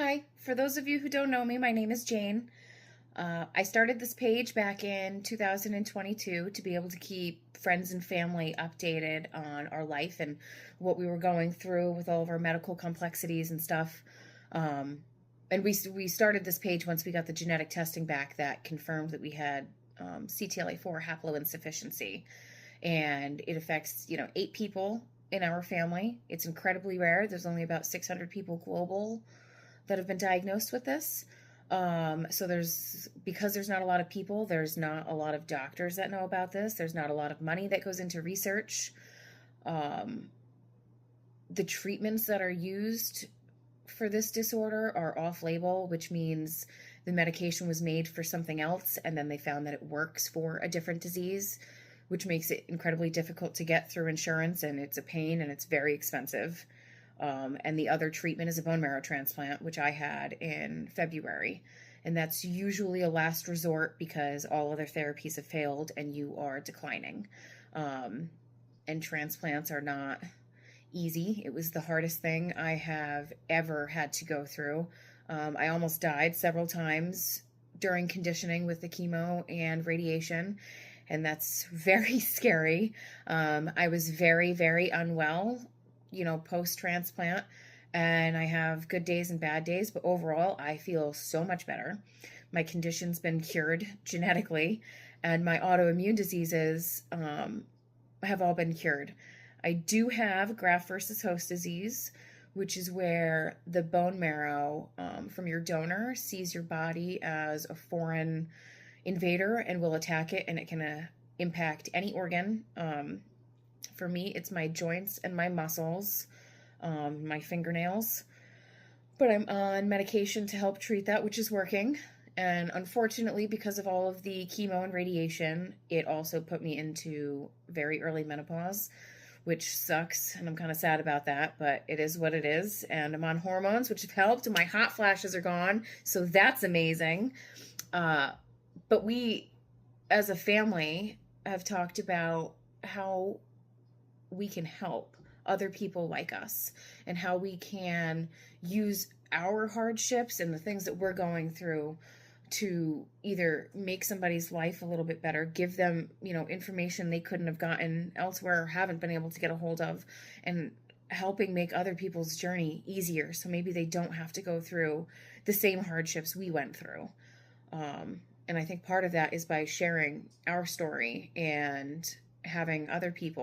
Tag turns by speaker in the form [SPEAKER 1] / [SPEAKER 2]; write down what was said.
[SPEAKER 1] Hi, for those of you who don't know me, my name is Jane. I started this page back in 2022 to be able to keep friends and family updated on our life and what we were going through with all of our medical complexities and stuff. And we started this page once we got the genetic testing back that confirmed that we had CTLA-4 haploinsufficiency, and it affects 8 people in our family. It's incredibly rare. There's only about 600 people global that have been diagnosed with this. So because there's not a lot of people, there's not a lot of doctors that know about this. There's not a lot of money that goes into research. The treatments that are used for this disorder are off-label, which means the medication was made for something else, and then they found that it works for a different disease, which makes it incredibly difficult to get through insurance, and it's a pain, and it's very expensive. And the other treatment is a bone marrow transplant, which I had in February. And that's usually a last resort because all other therapies have failed and you are declining. And transplants are not easy. It was the hardest thing I have ever had to go through. I almost died several times during conditioning with the chemo and radiation, and that's very scary. I was very, very unwell post-transplant, and I have good days and bad days, but overall I feel so much better. My condition's been cured genetically, and my autoimmune diseases have all been cured. I do have graft versus host disease, which is where the bone marrow from your donor sees your body as a foreign invader and will attack it, and it can impact any organ. For me, it's my joints and my muscles, my fingernails. But I'm on medication to help treat that, which is working. And unfortunately, because of all of the chemo and radiation, it also put me into very early menopause, which sucks. And I'm kind of sad about that, but it is what it is. And I'm on hormones, which have helped. And my hot flashes are gone. So that's amazing. But we, as a family, have talked about how we can help other people like us and how we can use our hardships and the things that we're going through to either make somebody's life a little bit better, give them, information they couldn't have gotten elsewhere or haven't been able to get a hold of, and helping make other people's journey easier so maybe they don't have to go through the same hardships we went through. And I think part of that is by sharing our story and having other people